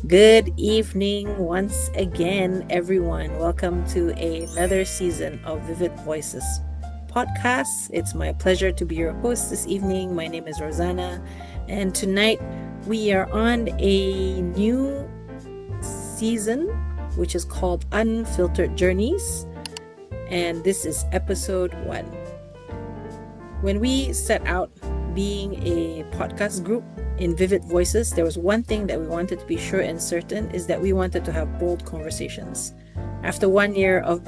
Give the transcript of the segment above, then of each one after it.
Good evening once again, everyone. Welcome to another season of Vivid Voices podcast. It's my pleasure to be your host this evening. My name is Rozana, and tonight we are on a new season which is called Unfiltered Journeys, and this is episode 1. When we set out being a podcast group in Vivid Voices, there was one thing that we wanted to be sure and certain is that we wanted to have bold conversations. After 1 year of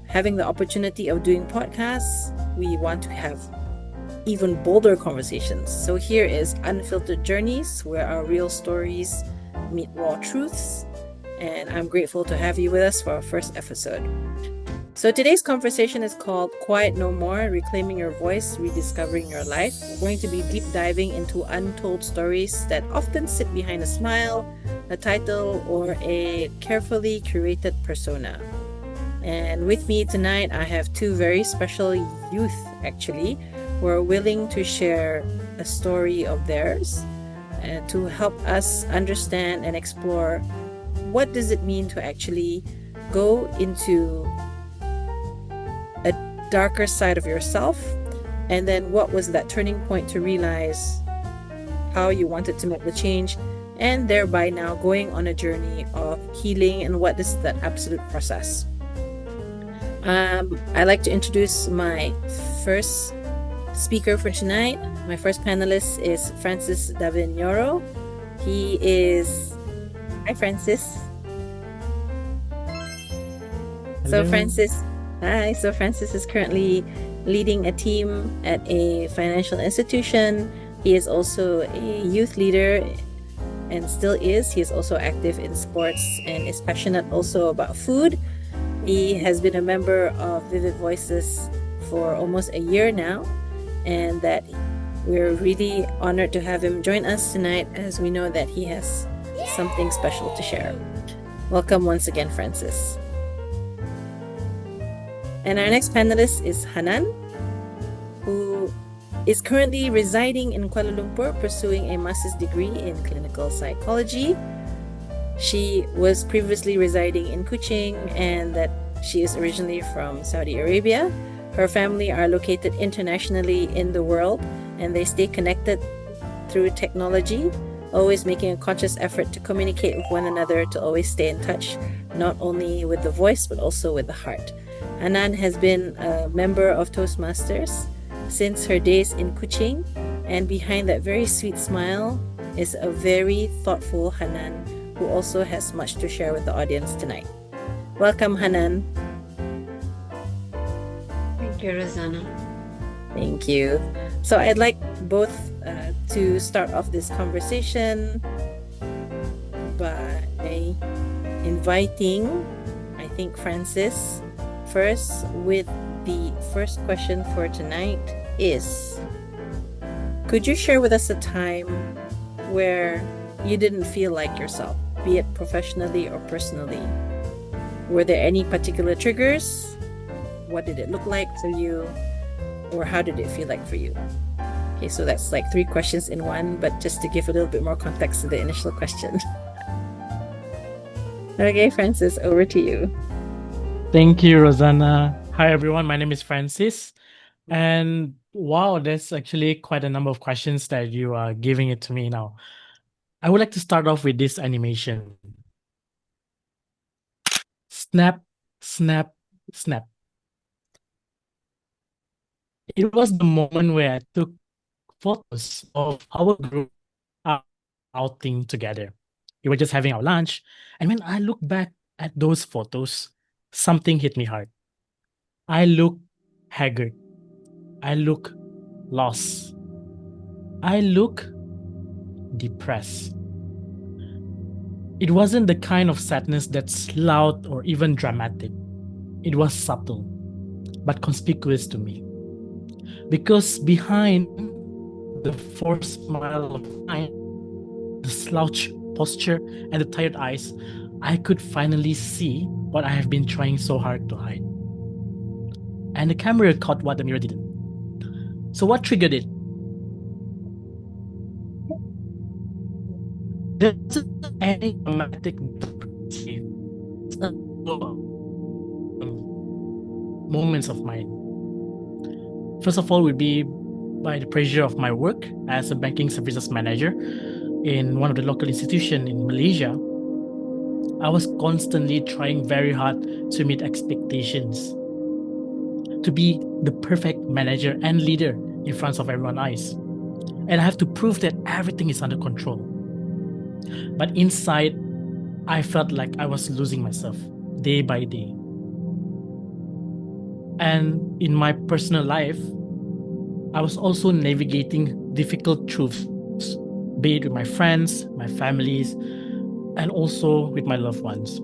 having the opportunity of doing podcasts, we want to have even bolder conversations. So here is Unfiltered Journeys, where our real stories meet raw truths. And I'm grateful to have you with us for our first episode. So today's conversation is called Quiet No More, Reclaiming Your Voice, Rediscovering Your Life. We're going to be deep diving into untold stories that often sit behind a smile, a title, or a carefully curated persona. And with me tonight, I have two very special youth, actually, who are willing to share a story of theirs to help us understand and explore what does it mean to actually go into a darker side of yourself, and then what was that turning point to realize how you wanted to make the change, and thereby now going on a journey of healing and what is that absolute process. I'd like to introduce my first speaker for tonight. My first panelist is Francis Davignoro. He is... Hi, Francis. So Hello. Francis, hi. So Francis is currently leading a team at a financial institution. He is also a youth leader and still is. He is also active in sports and is passionate also about food. He has been a member of Vivid Voices for almost a year now, and that we're really honored to have him join us tonight, as we know that he has something special to share. Welcome once again, Francis. And our next panelist is Hanan, who is currently residing in Kuala Lumpur, pursuing a master's degree in clinical psychology. She was previously residing in Kuching, and that she is originally from Saudi Arabia. Her family are located internationally in the world, and they stay connected through technology, always making a conscious effort to communicate with one another, to always stay in touch, not only with the voice, but also with the heart. Hanan has been a member of Toastmasters since her days in Kuching, and behind that very sweet smile is a very thoughtful Hanan, who also has much to share with the audience tonight. Welcome, Hanan. Thank you, Rozana. Thank you. So I'd like both to start off this conversation by inviting, I think, Francis first, with the first question for tonight is, could you share with us a time where you didn't feel like yourself, be it professionally or personally? Were there any particular triggers? What did it look like for you? Or how did it feel like for you? Okay, so that's like 3 questions in one, but just to give a little bit more context to the initial question. Okay, Francis, over to you. Thank you, Rozana. Hi, everyone. My name is Francis. And wow, there's actually quite a number of questions that you are giving it to me now. I would like to start off with this animation. Snap, snap, snap. It was the moment where I took photos of our group outing together. We were just having our lunch. And when I look back at those photos, something hit me hard. I look haggard. I look lost. I look depressed. It wasn't the kind of sadness that's loud or even dramatic. It was subtle, but conspicuous to me. Because behind the forced smile of mine, the slouch posture, and the tired eyes, I could finally see what I have been trying so hard to hide. And the camera caught what the mirror didn't. So what triggered it? There isn't any dramatic moments of mine. First of all would be by the pressure of my work as a banking services manager in one of the local institutions in Malaysia. I was constantly trying very hard to meet expectations, to be the perfect manager and leader in front of everyone's eyes. And I have to prove that everything is under control. But inside, I felt like I was losing myself day by day. And in my personal life, I was also navigating difficult truths, be it with my friends, my families, and also with my loved ones.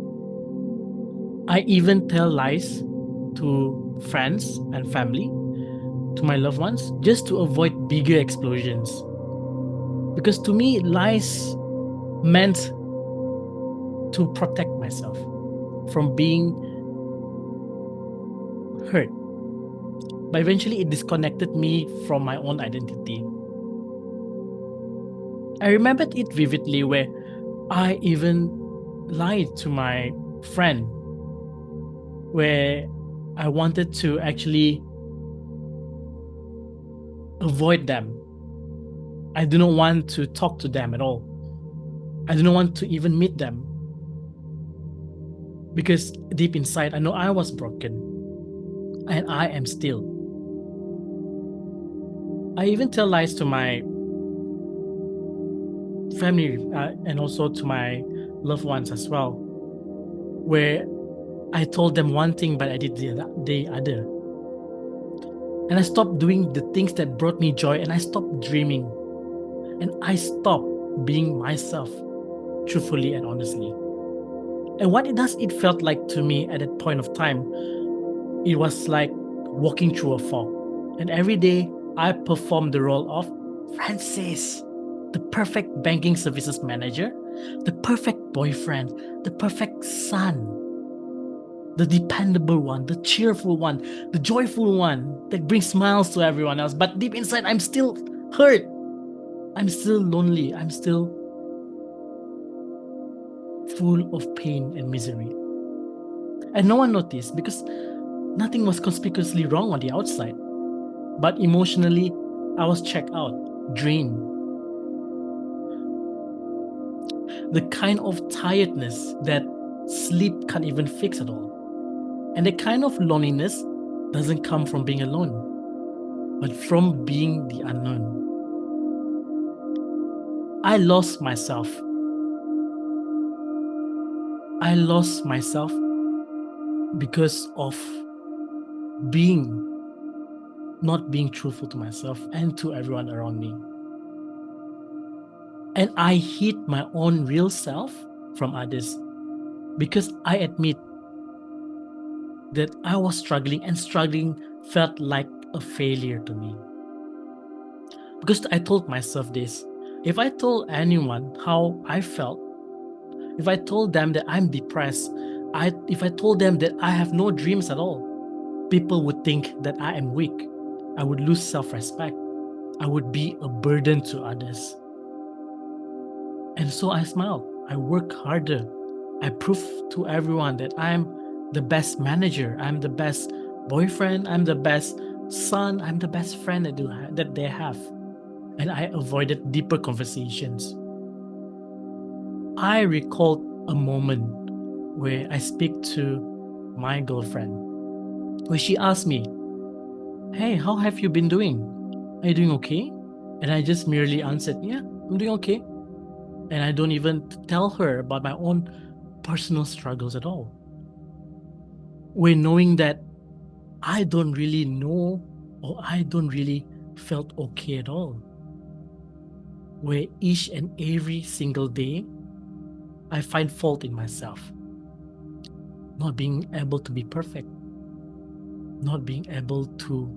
I even tell lies to friends and family, to my loved ones, just to avoid bigger explosions. Because to me, lies meant to protect myself from being hurt. But eventually, it disconnected me from my own identity. I remembered it vividly where I even lied to my friend, where I wanted to actually avoid them. I do not want to talk to them at all. I do not want to even meet them. Because deep inside, I know I was broken. And I am still. I even tell lies to my family and also to my loved ones as well, where I told them one thing, but I did the other. And I stopped doing the things that brought me joy, and I stopped dreaming. And I stopped being myself, truthfully and honestly. And what it felt like to me at that point of time, it was like walking through a fog. And every day, I performed the role of Francis, the perfect banking services manager, the perfect boyfriend, the perfect son, the dependable one, the cheerful one, the joyful one that brings smiles to everyone else. But deep inside, I'm still hurt. I'm still lonely. I'm still full of pain and misery. And no one noticed because nothing was conspicuously wrong on the outside. But emotionally, I was checked out, drained. The kind of tiredness that sleep can't even fix at all. And the kind of loneliness doesn't come from being alone, but from being the unknown. I lost myself. I lost myself because of not being truthful to myself and to everyone around me. And I hid my own real self from others because I admit that I was struggling, and struggling felt like a failure to me. Because I told myself this: if I told anyone how I felt, if I told them that I'm depressed, if I told them that I have no dreams at all, people would think that I am weak. I would lose self-respect. I would be a burden to others. And so I smiled. I worked harder. I proved to everyone that I'm the best manager. I'm the best boyfriend. I'm the best son. I'm the best friend that they have. And I avoided deeper conversations. I recalled a moment where I speak to my girlfriend, where she asked me, "Hey, how have you been doing? Are you doing okay?" And I just merely answered, "Yeah, I'm doing okay." And I don't even tell her about my own personal struggles at all. Where knowing that I don't really know, or I don't really felt okay at all. Where each and every single day, I find fault in myself. Not being able to be perfect. Not being able to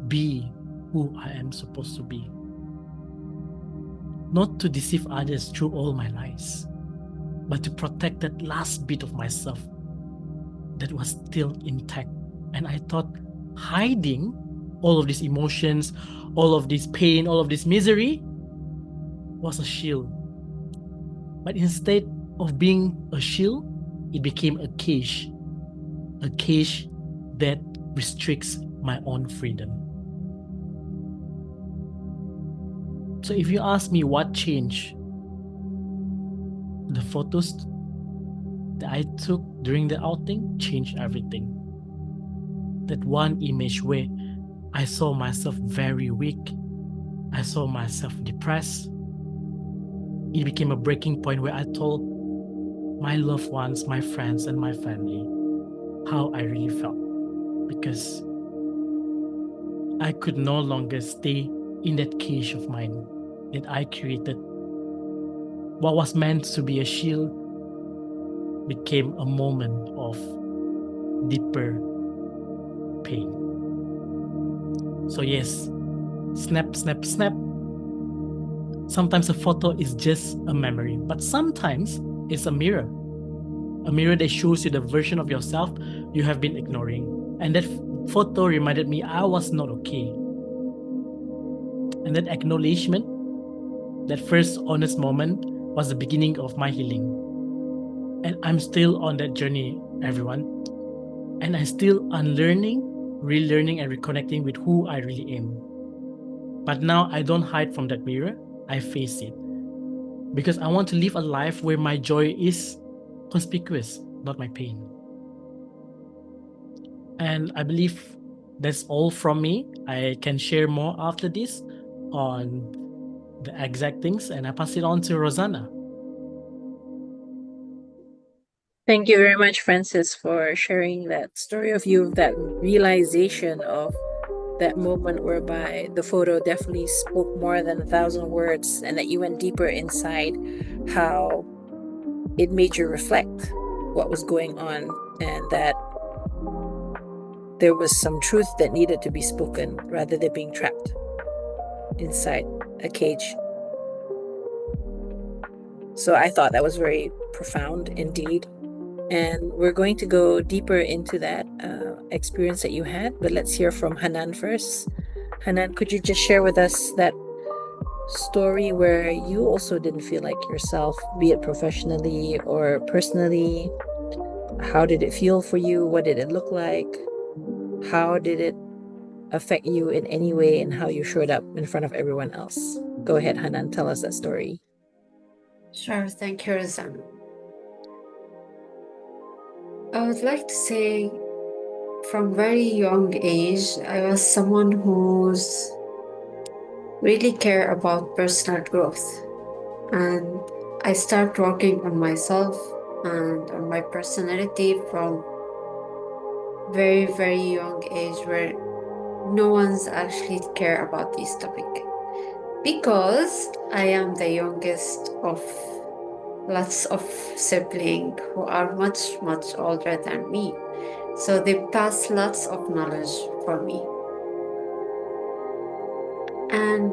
be who I am supposed to be. Not to deceive others through all my lies, but to protect that last bit of myself that was still intact. And I thought hiding all of these emotions, all of this pain, all of this misery was a shield. But instead of being a shield, it became a cage that restricts my own freedom. So if you ask me what changed, the photos that I took during the outing changed everything. That one image where I saw myself very weak, I saw myself depressed, it became a breaking point where I told my loved ones, my friends, and my family how I really felt. Because I could no longer stay in that cage of mine that I created. What was meant to be a shield became a moment of deeper pain. So, yes, snap, snap, snap. Sometimes a photo is just a memory, but sometimes it's a mirror that shows you the version of yourself you have been ignoring. And that photo reminded me I was not okay. And that acknowledgement, that first honest moment, was the beginning of my healing. And I'm still on that journey, everyone. And I'm still unlearning, relearning, and reconnecting with who I really am. But now I don't hide from that mirror, I face it. Because I want to live a life where my joy is conspicuous, not my pain. And I believe that's all from me. I can share more after this on the exact things, and I pass it on to Rozana. Thank you very much, Francis, for sharing that story of you, that realization of that moment whereby the photo definitely spoke more than 1,000 words, and that you went deeper inside how it made you reflect what was going on, and that there was some truth that needed to be spoken rather than being trapped inside a cage. So I thought that was very profound indeed. And we're going to go deeper into that experience that you had, but let's hear from Hanan first. Hanan, could you just share with us that story where you also didn't feel like yourself, be it professionally or personally? How did it feel for you? What did it look like? How did it affect you in any way, and how you showed up in front of everyone else? Go ahead, Hanan, tell us that story. Sure, thank you, Rozana. I would like to say from very young age, I was someone who's really care about personal growth. And I start working on myself and on my personality from very, very young age, where no one's actually care about this topic. Because I am the youngest of lots of siblings who are much, much older than me. So they pass lots of knowledge for me. And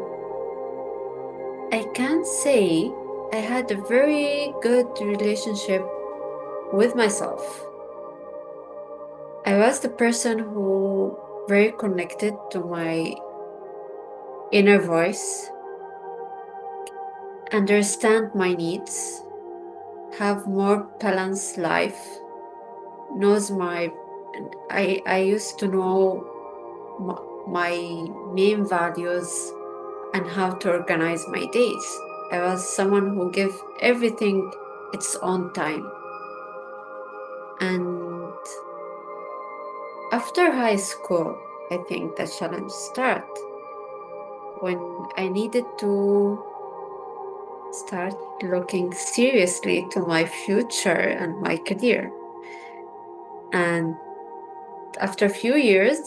I can say I had a very good relationship with myself. I was the person who very connected to my inner voice, understand my needs, have more balanced life, knows I used to know my main values and how to organize my days. I was someone who gave everything its own time. And after high school, I think the challenge started when I needed to start looking seriously to my future and my career. And after a few years,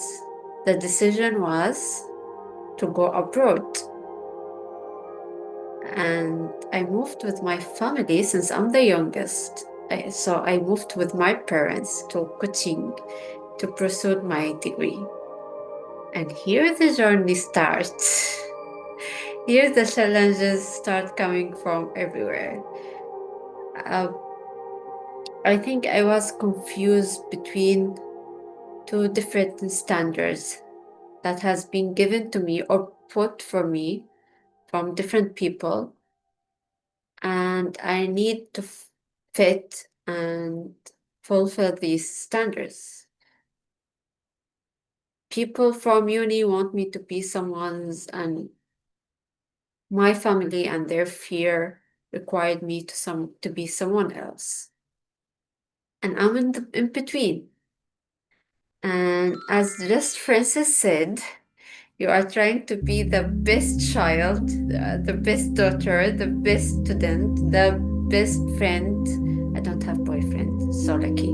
the decision was to go abroad. And I moved with my family since I'm the youngest. So I moved with my parents to Kuching to pursue my degree. And here the journey starts. Here the challenges start coming from everywhere. I think I was confused between two different standards that has been given to me or put for me from different people. and I need to fit and fulfill these standards. People from uni want me to be someone's, and my family and their fear required me to be someone else. And I'm in between. And as just Francis said, you are trying to be the best child, the best daughter, the best student, the best friend. I don't have boyfriend, so lucky.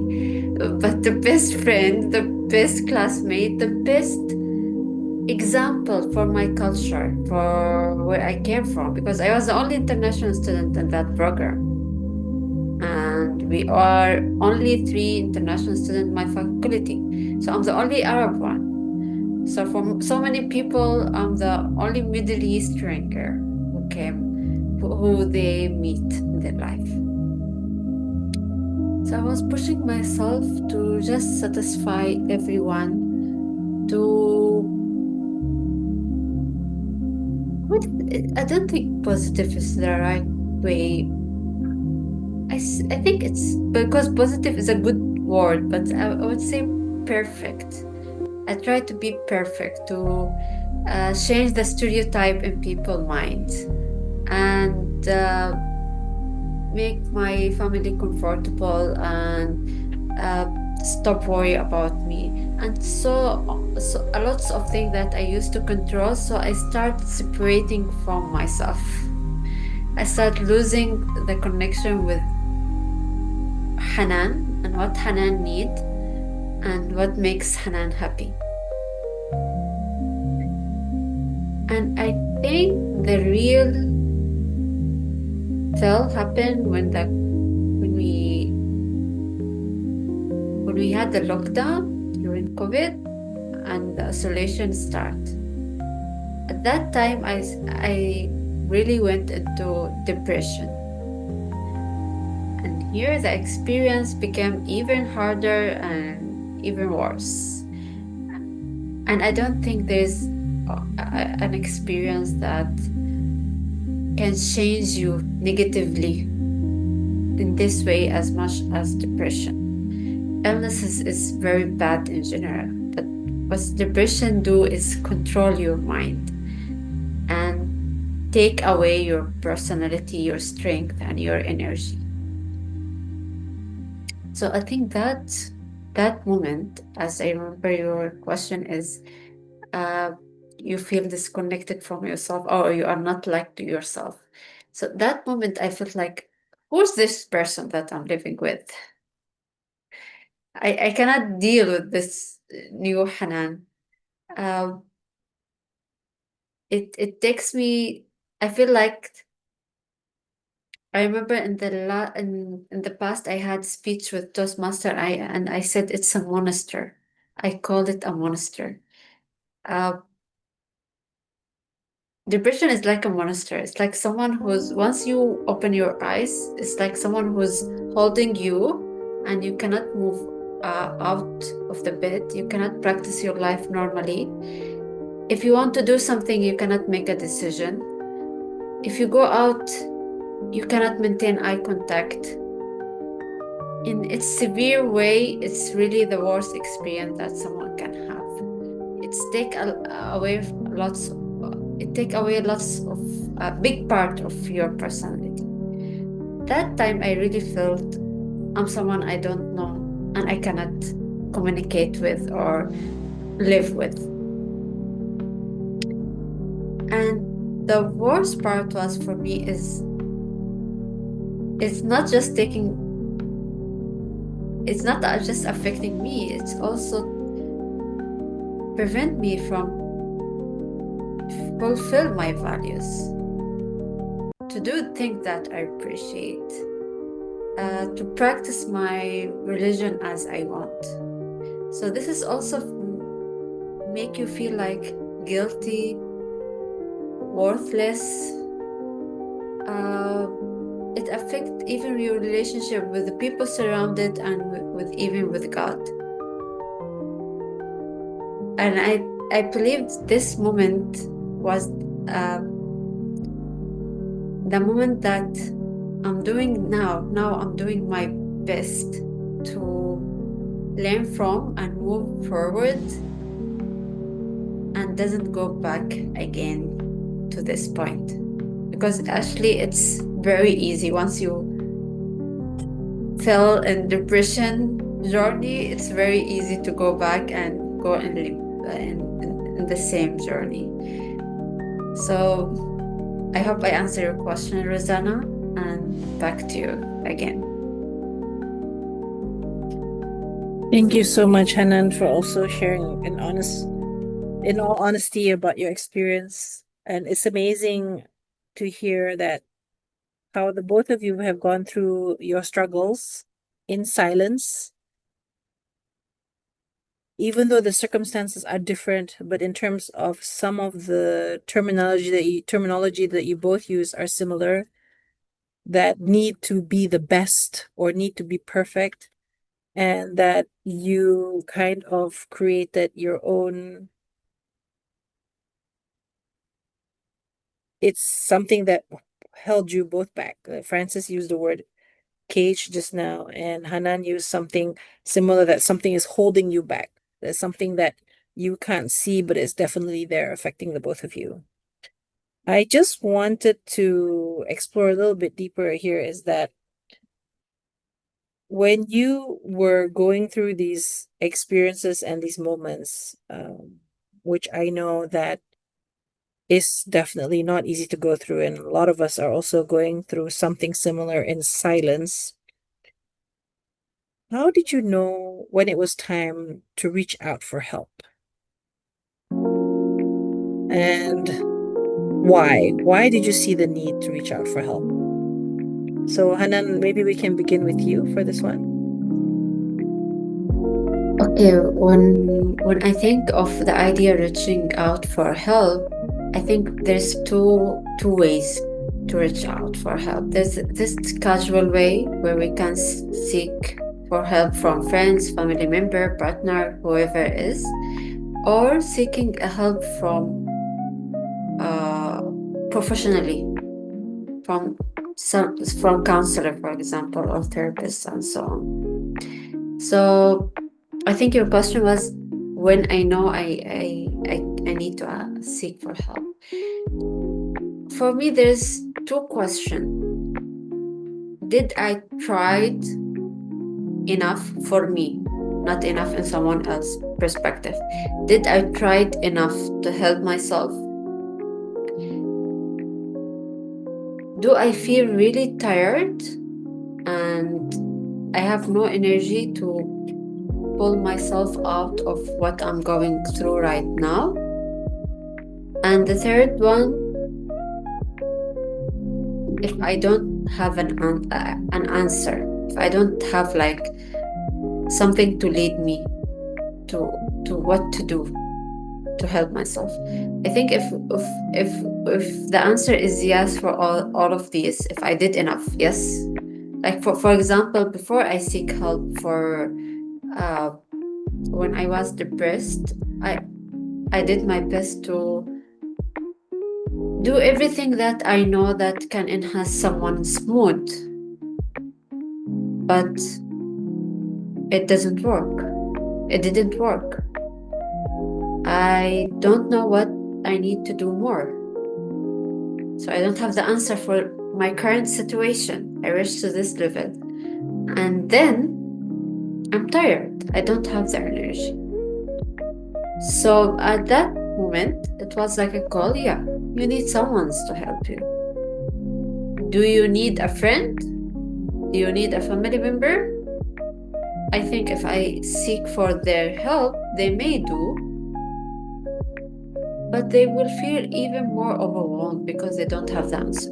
But the best friend, the best classmate, the best example for my culture, for where I came from, because I was the only international student in that program. And we are only 3 international students in my faculty. So I'm the only Arab one. So for so many people, I'm the only Middle Eastern girl who came, who they meet in their life. So I was pushing myself to just satisfy everyone, I don't think positive is the right way. I think it's because positive is a good word, but I would say perfect. I try to be perfect, to change the stereotype in people's minds, and make my family comfortable, and stop worry about me. And so a lots of things that I used to control, so I started separating from myself. I started losing the connection with Hanan and what Hanan need and what makes Hanan happy. And I think the real tell happened when we had the lockdown during COVID and the isolation start. At that time, I really went into depression. And here the experience became even harder and even worse. And I don't think there's an experience that can change you negatively in this way as much as depression. Illness is very bad in general, but what depression do is control your mind and take away your personality, your strength, and your energy. So I think that moment, as I remember your question, is you feel disconnected from yourself, or you are not like to yourself. So that moment I felt like, who's this person that I'm living with? I cannot deal with this new Hanan. It takes me, I feel like, I remember in the past I had speech with Toastmaster, and I said it's a monster. I called it a monster. Depression is like a monster. It's like someone who's, once you open your eyes, it's like someone who's holding you and you cannot move out of the bed. You cannot practice your life normally. If you want to do something, you cannot make a decision. If you go out, you cannot maintain eye contact. In its severe way, it's really the worst experience that someone can have. It take away lots of a big part of your personality. That time I really felt I'm someone I don't know and I cannot communicate with or live with. And the worst part was for me is it's not just affecting me, it's also prevent me from fulfill my values, to do things that I appreciate, to practice my religion as I want. So this is also make you feel like guilty, worthless. It affects even your relationship with the people surrounded and even with God. And I believe this moment was the moment that I'm doing my best to learn from and move forward and doesn't go back again to this point. Because actually it's very easy once you fell in depression journey, it's very easy to go back and go in the same journey. So I hope I answer your question, Rozana, and back to you again. Thank you so much, Hanan, for also sharing in all honesty, about your experience. And it's amazing to hear that how the both of you have gone through your struggles in silence, even though the circumstances are different, but in terms of some of the terminology that you both use are similar, that need to be the best or need to be perfect, and that you kind of created your own. It's something that held you both back. Francis used the word cage just now, and Hanan used something similar, that something is holding you back. There's something that you can't see, but it's definitely there affecting the both of you. I just wanted to explore a little bit deeper here, is that when you were going through these experiences and these moments, which I know that is definitely not easy to go through, and a lot of us are also going through something similar in silence. How did you know when it was time to reach out for help? And why? Why did you see the need to reach out for help? So, Hanan, maybe we can begin with you for this one. Okay, when I think of the idea reaching out for help, I think there's two ways to reach out for help. There's this casual way where we can seek for help from friends, family member, partner, whoever it is, or seeking a help from professionally, from counselor, for example, or therapists and so on. So I think your question was when I know I need to seek for help. For me, there's two questions. Did I tried enough for me, not enough in someone else's perspective? Did I tried enough to help myself? Do I feel really tired and I have no energy to pull myself out of what I'm going through right now? And the third one, if I don't have an answer, if I don't have like something to lead me to what to do to help myself. I think if the answer is yes for all of these, if I did enough, yes. Like for example, before I seek help for when I was depressed, I did my best to do everything that I know that can enhance someone's mood, but it doesn't work. It didn't work. I don't know what I need to do more. So I don't have the answer for my current situation. I reached to this level. And then I'm tired. I don't have the energy. So at that moment, it was like a call. Yeah, you need someone to help you. Do you need a friend? Do you need a family member? I think if I seek for their help, they may do, but they will feel even more overwhelmed because they don't have the answer.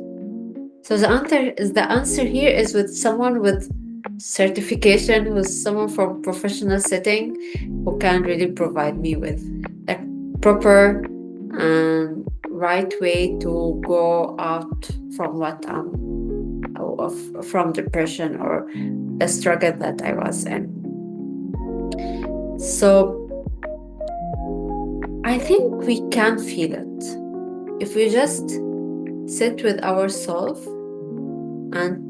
So the answer here is with someone with certification, with someone from professional setting who can really provide me with a proper and right way to go out from what from depression or the struggle that I was in. So I think we can feel it if we just sit with ourselves and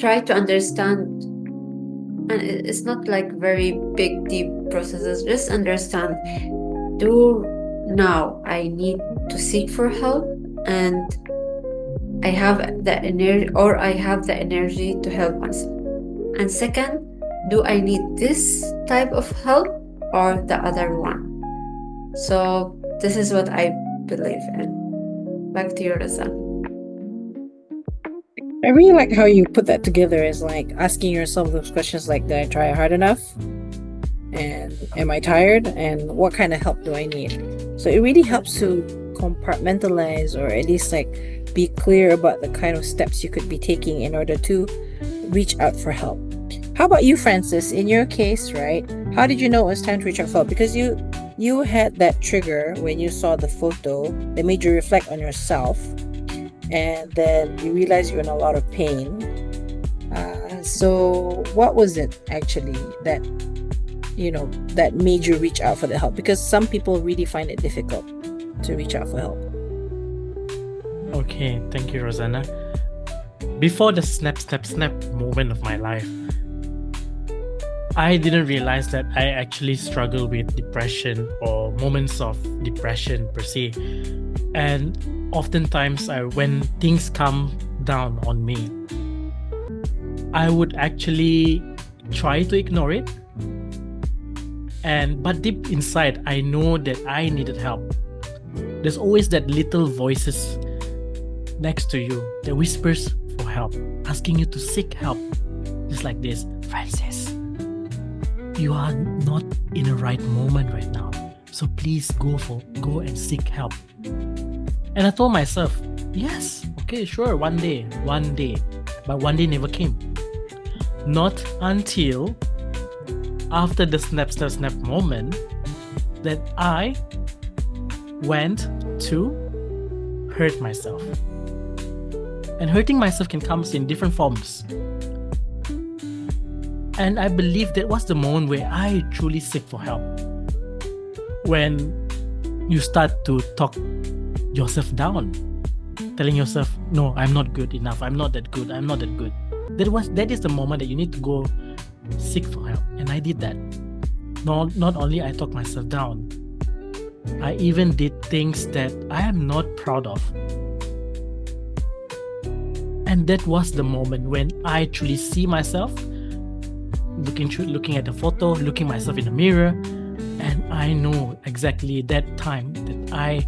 try to understand, and it's not like very big, deep processes. Just understand, do now I need to seek for help, and I have the energy, or I have the energy to help myself. And second, do I need this type of help or the other one? So this is what I believe in. Back to you, Razan. I really like how you put that together as like asking yourself those questions like, did I try hard enough? And am I tired? And what kind of help do I need? So it really helps to compartmentalize, or at least like be clear about the kind of steps you could be taking in order to reach out for help. How about you, Francis? In your case, right? How did you know it was time to reach out for help? Because you had that trigger when you saw the photo that made you reflect on yourself, and then you realized you're in a lot of pain. So what was it actually that that made you reach out for the help? Because some people really find it difficult to reach out for help. Okay, thank you, Rozana. Before the snap moment of my life, I didn't realize that I actually struggle with depression or moments of depression per se. And oftentimes, when things come down on me, I would actually try to ignore it. But deep inside, I know that I needed help. There's always that little voices next to you that whispers for help, asking you to seek help. Just like this, Francis, you are not in a right moment right now. So please go and seek help. And I told myself, yes, okay, sure, one day. But one day never came. Not until after the snap moment that I went to hurt myself. And hurting myself can come in different forms. And I believe that was the moment where I truly seek for help. When you start to talk yourself down, telling yourself, no, I'm not good enough, I'm not that good. That is the moment that you need to go seek for help. And I did that. Not only I talked myself down, I even did things that I am not proud of. And that was the moment when I truly see myself, looking at the photo, looking myself in the mirror, and I know exactly that time that I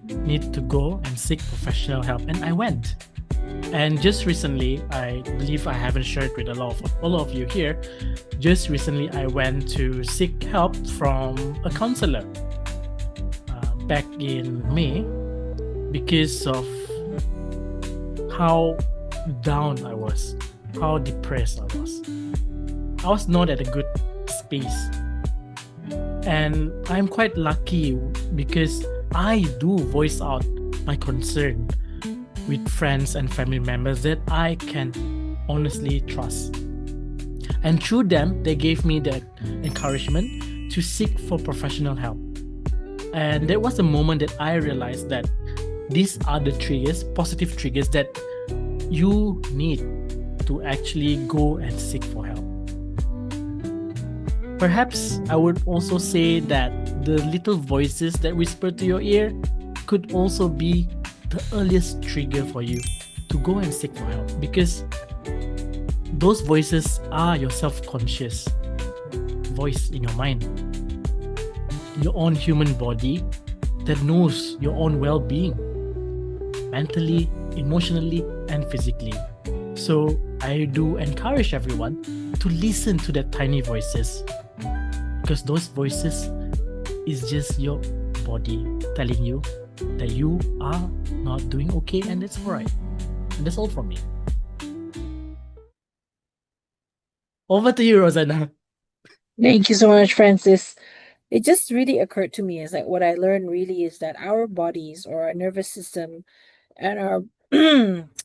need to go and seek professional help. And I went. And just recently, I believe I haven't shared with all of you here, just recently I went to seek help from a counselor back in May because of how down I was, how depressed I was. I was not at a good space. And I'm quite lucky because I do voice out my concern with friends and family members that I can honestly trust. And through them, they gave me the encouragement to seek for professional help. And that was the moment that I realized that these are the triggers, positive triggers that you need to actually go and seek for help. Perhaps I would also say that the little voices that whisper to your ear could also be the earliest trigger for you to go and seek for help, because those voices are your self-conscious voice in your mind, your own human body that knows your own well-being, mentally, emotionally, and physically. So I do encourage everyone to listen to that tiny voices, because those voices is just your body telling you that you are not doing okay, and it's alright. And that's all from me. Over to you, Rozana. Thank you so much, Francis. It just really occurred to me as like what I learned really is that our bodies or our nervous system and our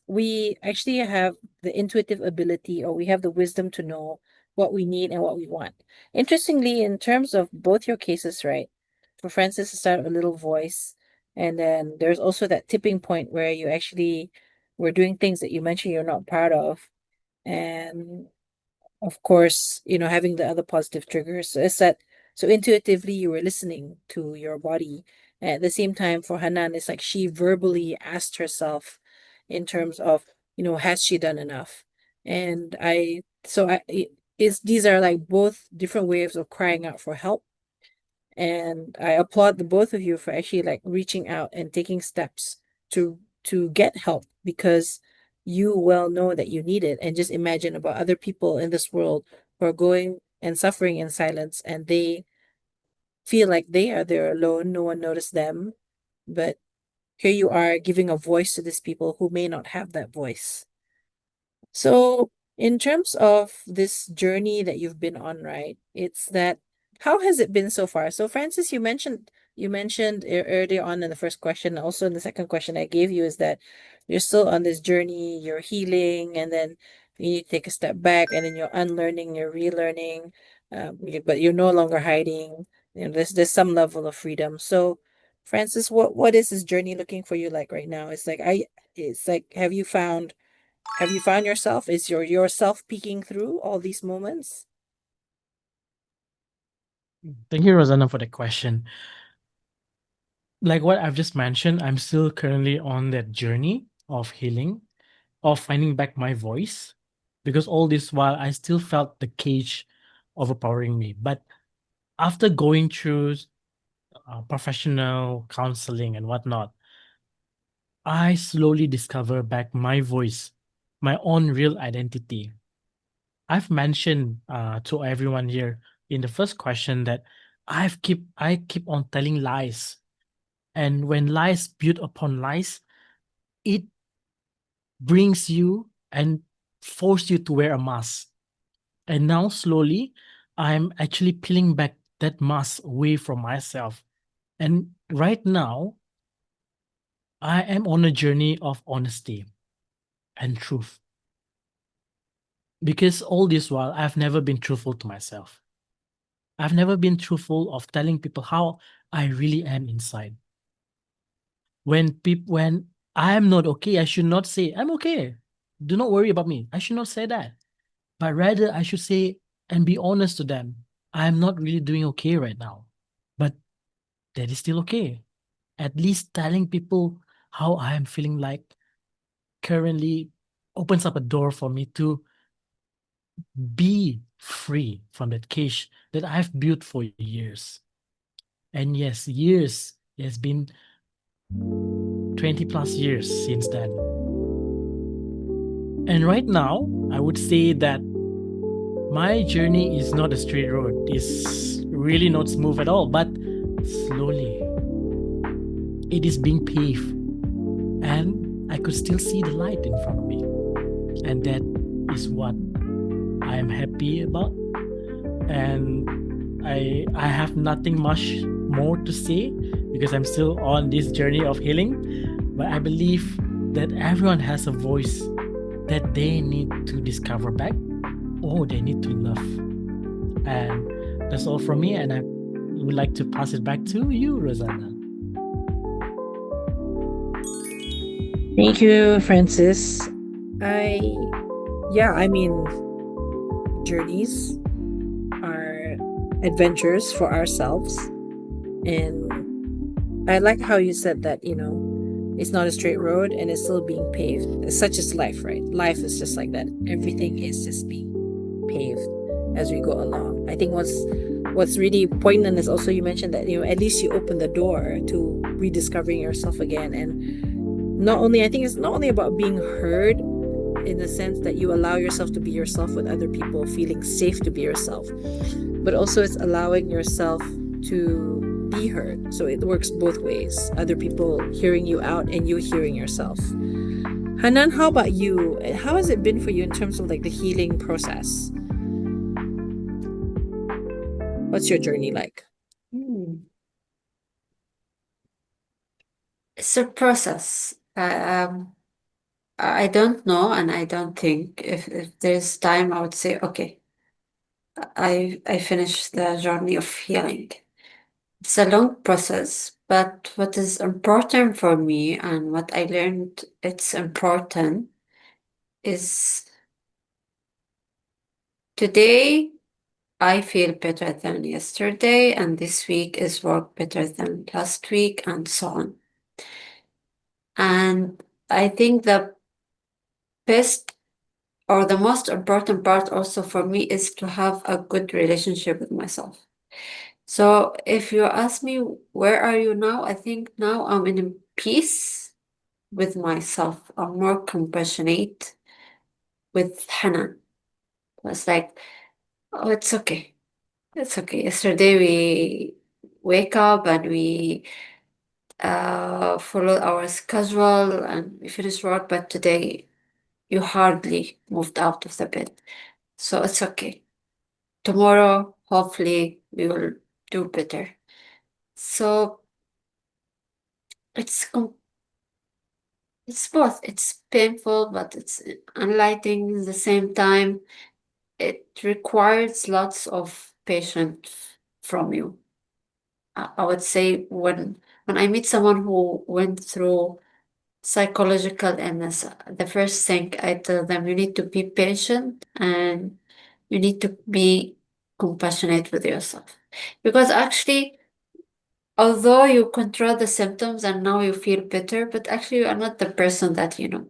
we actually have the intuitive ability, or we have the wisdom to know what we need and what we want. Interestingly, in terms of both your cases, right? For Francis, to start a little voice, and then there's also that tipping point where you actually were doing things that you mentioned you're not proud of. And of course, having the other positive triggers. So it's that, so intuitively you were listening to your body. And at the same time, for Hanan, it's like she verbally asked herself in terms of, has she done enough? And these are like both different ways of crying out for help. And I applaud the both of you for actually like reaching out and taking steps to get help, because you well know that you need it. And just imagine about other people in this world who are going and suffering in silence, and they feel like they are there alone, no one noticed them. But here you are giving a voice to these people who may not have that voice. So, in terms of this journey that you've been on, right? It's that, how has it been so far? So, Francis, you mentioned earlier on in the first question, also in the second question I gave you, is that you're still on this journey, you're healing, and then you need to take a step back, and then you're unlearning, you're relearning, but you're no longer hiding. There's some level of freedom. So, Francis, what is this journey looking for you like right now? It's like, have you found yourself? Is yourself peeking through all these moments? Thank you, Rozana, for the question. Like what I've just mentioned, I'm still currently on that journey of healing, of finding back my voice, because all this while I still felt the cage overpowering me. But after going through professional counseling and whatnot, I slowly discover back my voice, my own real identity. I've mentioned to everyone here in the first question that I keep on telling lies, and when lies build upon lies, it brings you and force you to wear a mask. And now slowly, I'm actually peeling back that mask away from myself. And right now, I am on a journey of honesty and truth. Because all this while, I've never been truthful to myself. I've never been truthful of telling people how I really am inside. When I am not okay, I should not say I'm okay. Do not worry about me. I should not say that. But rather I should say and be honest to them. I'm not really doing okay right now. But that is still okay. At least telling people how I am feeling like currently opens up a door for me to be free from that cage that I've built for years. And yes, years. It has been 20 plus years since then. And right now, I would say that my journey is not a straight road. It's really not smooth at all, but slowly it is being paved. And I could still see the light in front of me. And that is what I am happy about. And I have nothing much more to say because I'm still on this journey of healing. But I believe that everyone has a voice that they need to discover back, or they need to love. And that's all from me. And I would like to pass it back to you, Rozana. Thank you, Francis. I mean, journeys are adventures for ourselves. And I like how you said that, it's not a straight road and it's still being paved. Such as life, right? Life is just like that. Everything is just being paved as we go along. I think what's really poignant is also you mentioned that, at least you open the door to rediscovering yourself again. And I think it's not only about being heard in the sense that you allow yourself to be yourself with other people, feeling safe to be yourself, but also it's allowing yourself to be heard. So it works both ways. Other people hearing you out and you hearing yourself. Hanan, how about you? How has it been for you in terms of like the healing process? What's your journey like? It's a process. I don't know, and I don't think if there's time, I would say, okay, I finished the journey of healing. It's a long process, but what is important for me and what I learned it's important is today I feel better than yesterday, and this week is work better than last week, and so on. And I think the best or the most important part also for me is to have a good relationship with myself. So if you ask me, where are you now? I think now I'm in peace with myself. I'm more compassionate with Hanan. It's like, oh, it's okay. It's okay. Yesterday we wake up and we follow our schedule and we finish work, but today you hardly moved out of the bed. So it's okay. Tomorrow, hopefully, we will do better. So it's it's both. It's painful, but it's enlightening at the same time. It requires lots of patience from you. I would say when I meet someone who went through psychological illness, the first thing I tell them, you need to be patient and you need to be compassionate with yourself. Because actually, although you control the symptoms and now you feel better, but actually you are not the person that you know.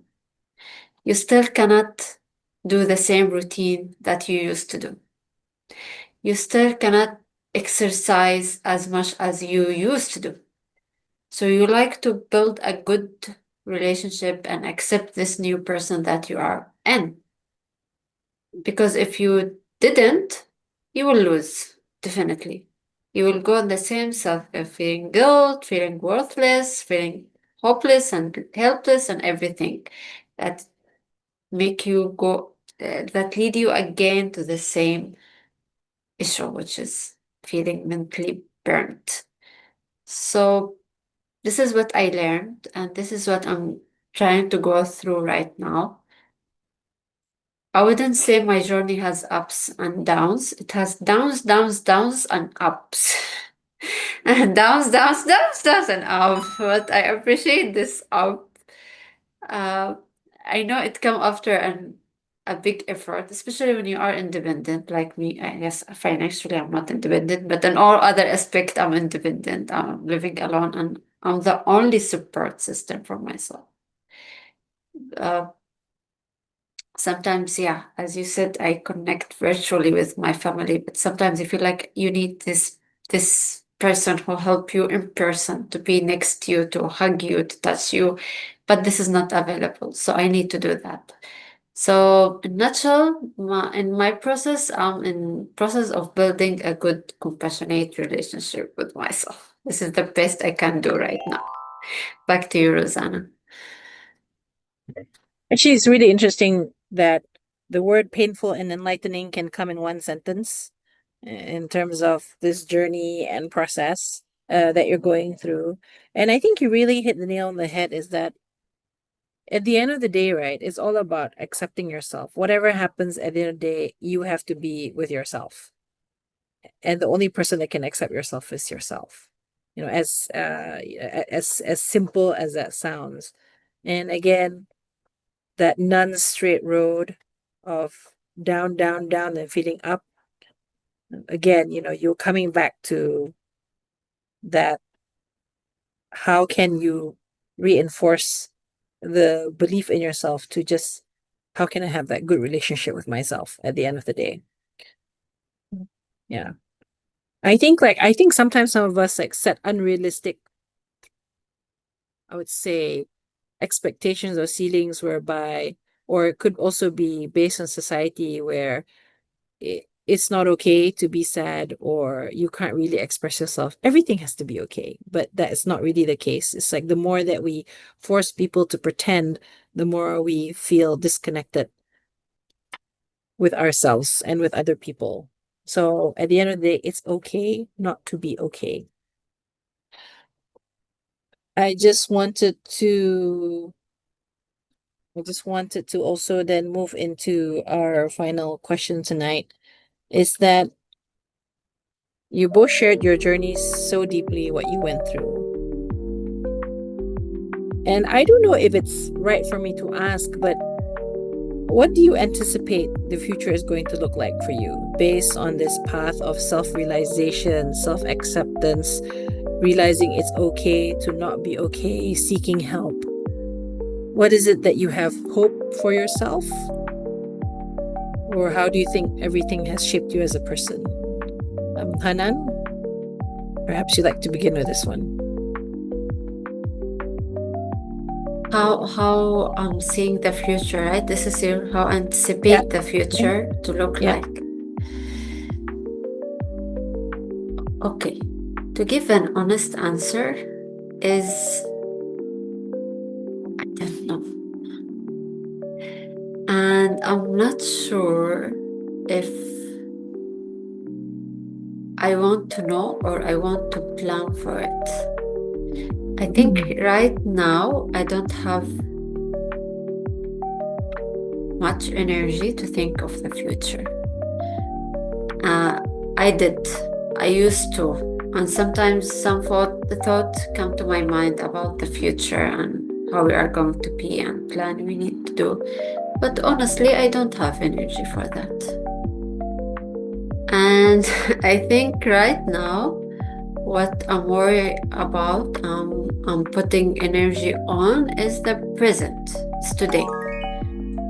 You still cannot do the same routine that you used to do. You still cannot exercise as much as you used to do. So you like to build a good relationship and accept this new person that you are in. Because if you didn't, you will lose, definitely. You will go in the same self, feeling guilt, feeling worthless, feeling hopeless and helpless, and everything that make you go, that lead you again to the same issue, which is feeling mentally burnt. So this is what I learned, and this is what I'm trying to go through right now. I wouldn't say my journey has ups and downs. It has downs, downs, downs, and ups. And downs, downs, downs, downs, and up. But I appreciate this up. Uh, I know it come after a big effort, especially when you are independent like me. I guess financially I'm not independent, but in all other aspect I'm independent. I'm living alone and I'm the only support system for myself. Uh, Sometimes, yeah, as you said, I connect virtually with my family, but sometimes I feel like you need this person who help you in person, to be next to you, to hug you, to touch you, but this is not available. So I need to do that. So in nutshell, in my process, I'm in process of building a good, compassionate relationship with myself. This is the best I can do right now. Back to you, Rozana. Actually, it's really interesting that the word painful and enlightening can come in one sentence in terms of this journey and process that you're going through. And I think you really hit the nail on the head, is that at the end of the day, right, it's all about accepting yourself. Whatever happens at the end of the day, you have to be with yourself. And the only person that can accept yourself is yourself. You know, as simple as that sounds. And again, that non-straight road of down, down, down, and feeling up. Again, you know, you're coming back to that. How can you reinforce the belief in yourself to just, how can I have that good relationship with myself at the end of the day? Yeah. I think sometimes some of us like set unrealistic, I would say, expectations or ceilings whereby, or it could also be based on society where it's not okay to be sad, or you can't really express yourself. Everything has to be okay, but that is not really the case. It's like the more that we force people to pretend, the more we feel disconnected with ourselves and with other people. So at the end of the day, it's okay not to be okay. I just wanted to also then move into our final question tonight, is that you both shared your journeys so deeply, what you went through. And I don't know if it's right for me to ask, but what do you anticipate the future is going to look like for you based on this path of self-realization, self-acceptance, realizing it's okay to not be okay, seeking help? What is it that you have hope for yourself? Or how do you think everything has shaped you as a person? Hanan, perhaps you'd like to begin with this one. How I'm seeing the future, right? This is how I anticipate the future to look like. Okay. To give an honest answer is, I don't know. And I'm not sure if I want to know or I want to plan for it. I think right now I don't have much energy to think of the future. I used to, and sometimes some thought come to my mind about the future and how we are going to be and plan we need to do. But honestly, I don't have energy for that. And I think right now, what I'm worried about, I'm putting energy on is the present, it's today.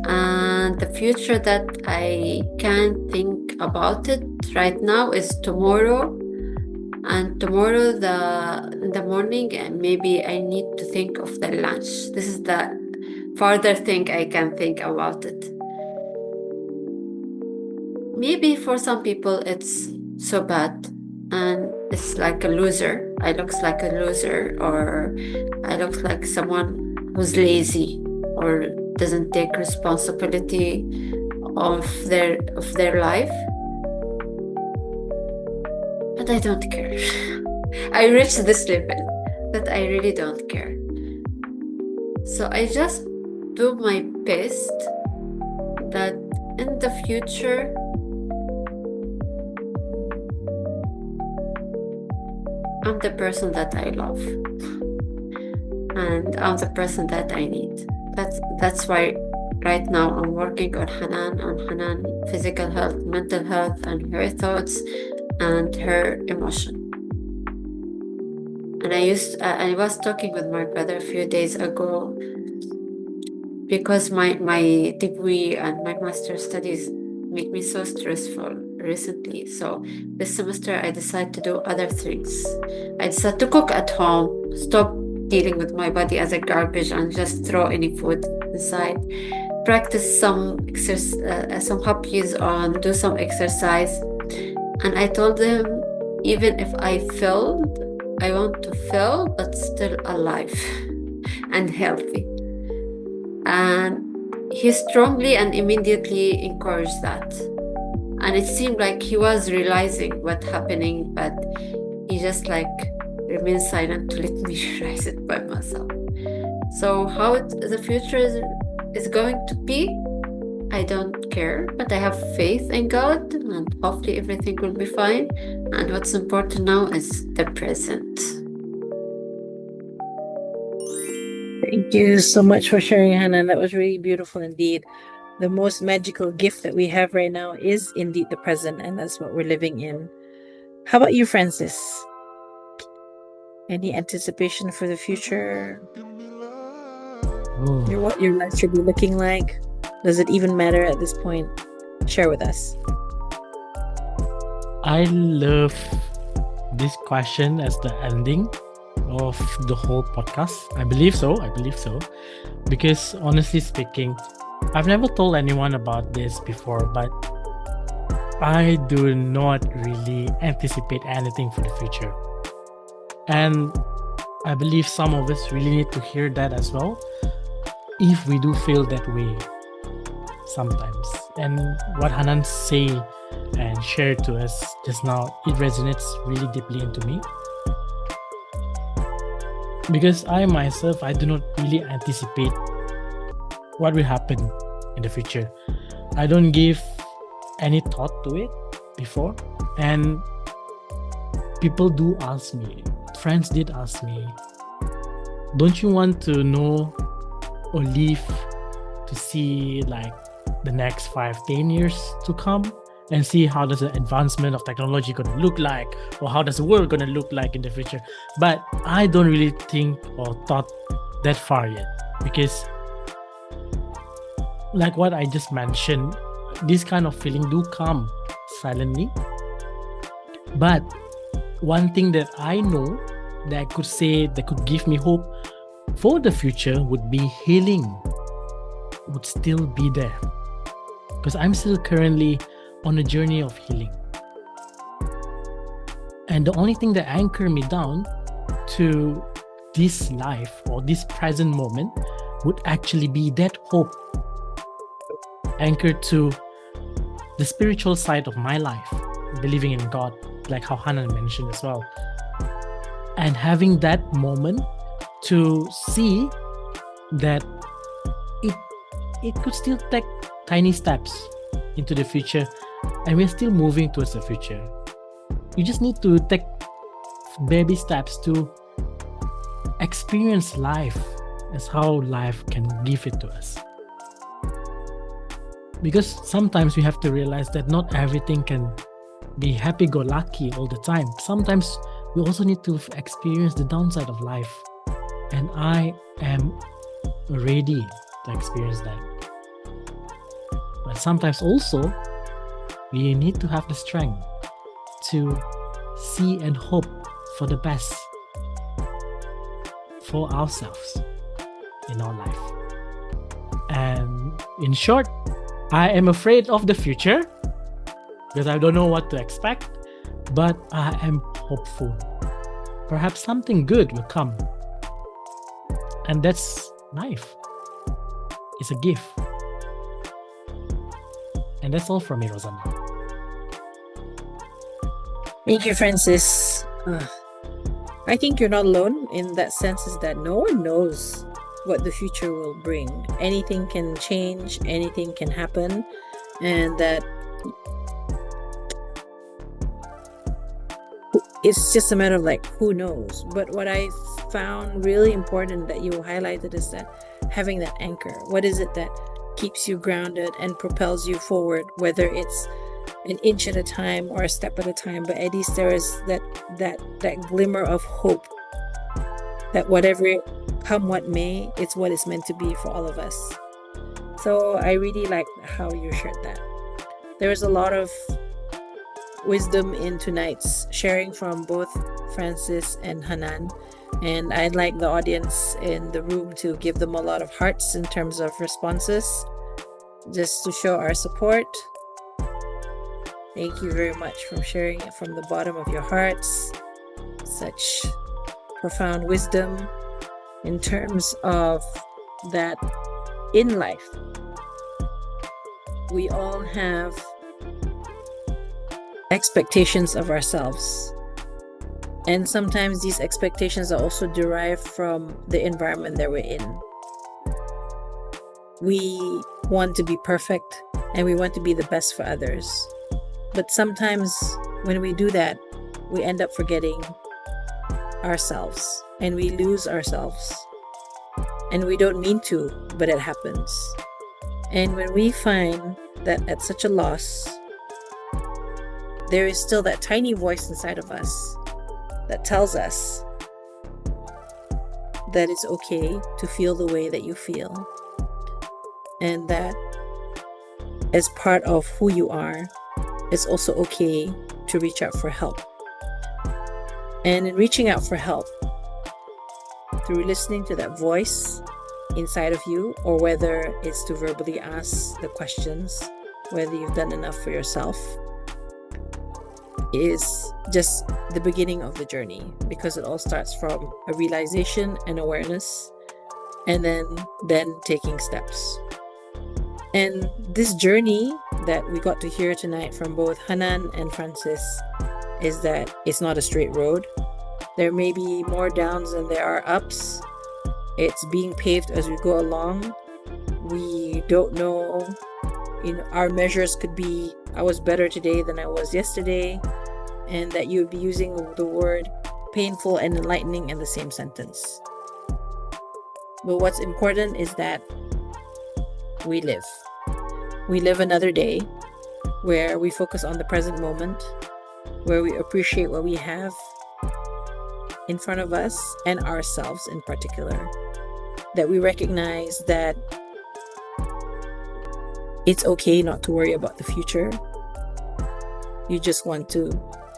And the future that I can think about it right now is tomorrow. And tomorrow, in the morning, maybe I need to think of the lunch. This is the farther thing I can think about it. Maybe for some people it's so bad and it's like a loser. I look like a loser, or I look like someone who's lazy or doesn't take responsibility of their life. But I don't care. I reached this level that I really don't care. So I just do my best that in the future I'm the person that I love and I'm the person that I need. That's why right now I'm working on Hanan physical health, mental health, and her thoughts and her emotion. And I was talking with my brother a few days ago because my degree and my master's studies make me so stressful recently. So this semester I decided to do other things. I decided to cook at home, stop dealing with my body as a garbage and just throw any food inside, practice some hobbies on, do some exercise. And I told him, even if I failed, I want to fail, but still alive and healthy. And he strongly and immediately encouraged that. And it seemed like he was realizing what's happening, but he just remained silent to let me realize it by myself. So how the future is going to be, I don't care, but I have faith in God and hopefully everything will be fine. And what's important now is the present. Thank you so much for sharing, Hanan. That was really beautiful indeed. The most magical gift that we have right now is indeed the present, and that's what we're living in. How about you, Francis? Any anticipation for the future? What your life should be looking like? Does it even matter at this point? Share with us. I love this question as the ending of the whole podcast. I believe so. Because honestly speaking, I've never told anyone about this before, but I do not really anticipate anything for the future. And I believe some of us really need to hear that as well, if we do feel that way sometimes. And what Hanan say and shared to us just now, it resonates really deeply into me. Because I myself, I do not really anticipate what will happen in the future. I don't give any thought to it before. And people do ask me, friends did ask me, don't you want to know or live to see the next 5-10 years to come and see how does the advancement of technology going to look like, or how does the world going to look like in the future. But I don't really think or thought that far yet, because like what I just mentioned, this kind of feeling do come silently. But one thing that I know that I could say that could give me hope for the future would be healing would still be there, because I'm still currently on a journey of healing. And the only thing that anchor me down to this life or this present moment would actually be that hope, anchored to the spiritual side of my life, believing in God, like how Hanan mentioned as well. And having that moment to see that it could still take tiny steps into the future, and we're still moving towards the future. You just need to take baby steps to experience life as how life can give it to us. Because sometimes we have to realize that not everything can be happy-go-lucky all the time. Sometimes we also need to experience the downside of life. And I am ready to experience that. But sometimes also, we need to have the strength to see and hope for the best for ourselves in our life. And in short, I am afraid of the future because I don't know what to expect, but I am hopeful. Perhaps something good will come. And that's life. It's a gift. And that's all from me, Rozana. Thank you, Francis. I think you're not alone in that sense, is that no one knows what the future will bring. Anything can change, anything can happen, and that it's just a matter of like, who knows? But what I found really important that you highlighted is that having that anchor. What is it that keeps you grounded and propels you forward, whether it's an inch at a time or a step at a time, but at least there is that glimmer of hope that whatever come what may, it's what it's meant to be for all of us. So I really like how you shared that. There is a lot of wisdom in tonight's sharing from both Francis and Hanan, and I'd like the audience in the room to give them a lot of hearts in terms of responses, just to show our support. Thank you very much for sharing it from the bottom of your hearts. Such profound wisdom in terms of that in life. We all have expectations of ourselves. And sometimes these expectations are also derived from the environment that we're in. We want to be perfect and we want to be the best for others. But sometimes when we do that, we end up forgetting ourselves and we lose ourselves. And we don't mean to, but it happens. And when we find that at such a loss, there is still that tiny voice inside of us that tells us that it's okay to feel the way that you feel, and that as part of who you are, it's also okay to reach out for help. And in reaching out for help, through listening to that voice inside of you, or whether it's to verbally ask the questions, whether you've done enough for yourself, is just the beginning of the journey, because it all starts from a realization and awareness, and then taking steps. And this journey that we got to hear tonight from both Hanan and Francis is that it's not a straight road. There may be more downs than there are ups. It's being paved as we go along. We don't know, our measures could be, I was better today than I was yesterday, and that you'd be using the word painful and enlightening in the same sentence. But what's important is that we live. we live another day where we focus on the present moment, where we appreciate what we have in front of us and ourselves in particular, that we recognize that it's okay not to worry about the future. You just want to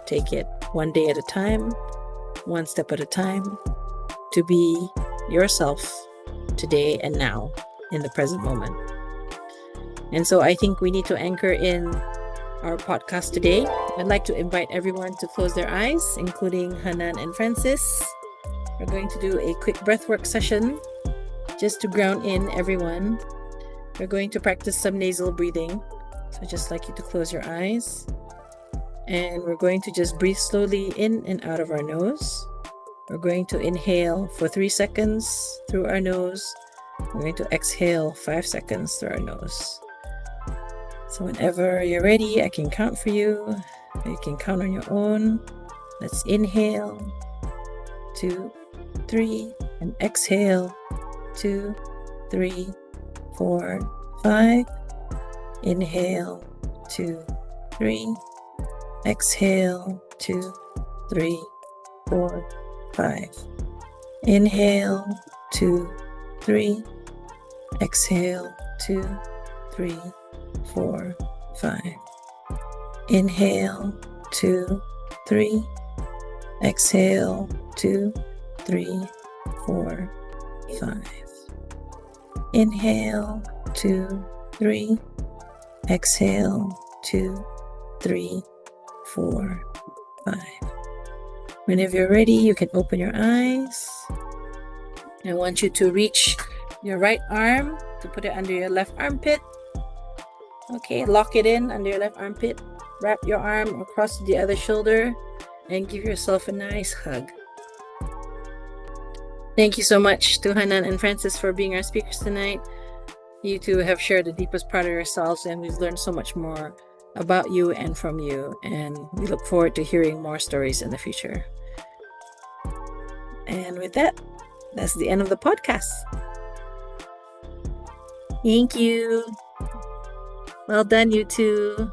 take it one day at a time, one step at a time, to be yourself today and now in the present moment. And so I think we need to anchor in our podcast today. I'd like to invite everyone to close their eyes, including Hanan and Francis. We're going to do a quick breathwork session just to ground in everyone. We're going to practice some nasal breathing. So I'd just like you to close your eyes. And we're going to just breathe slowly in and out of our nose. We're going to inhale for 3 seconds through our nose. We're going to exhale 5 seconds through our nose. So whenever you're ready, I can count for you. You can count on your own. Let's inhale, 2, 3, and exhale, 2, 3, 4, 5. Inhale, 2, 3. Exhale, 2, 3, 4, 5. Inhale, 2, 3. Exhale, 2, 3, 4, 5. Inhale, 2, 3. Exhale, 2, 3, 4, 5. Inhale, 2, 3. Exhale, 2, 3, 4, 5. Whenever you're ready, you can open your eyes. I want you to reach your right arm to put it under your left armpit. Okay, lock it in under your left armpit. Wrap your arm across the other shoulder and give yourself a nice hug. Thank you so much to Hanan and Francis for being our speakers tonight. You two have shared the deepest part of yourselves, and we've learned so much more about you and from you, and we look forward to hearing more stories in the future. And with that, that's the end of the podcast. Thank you. Well done, you two.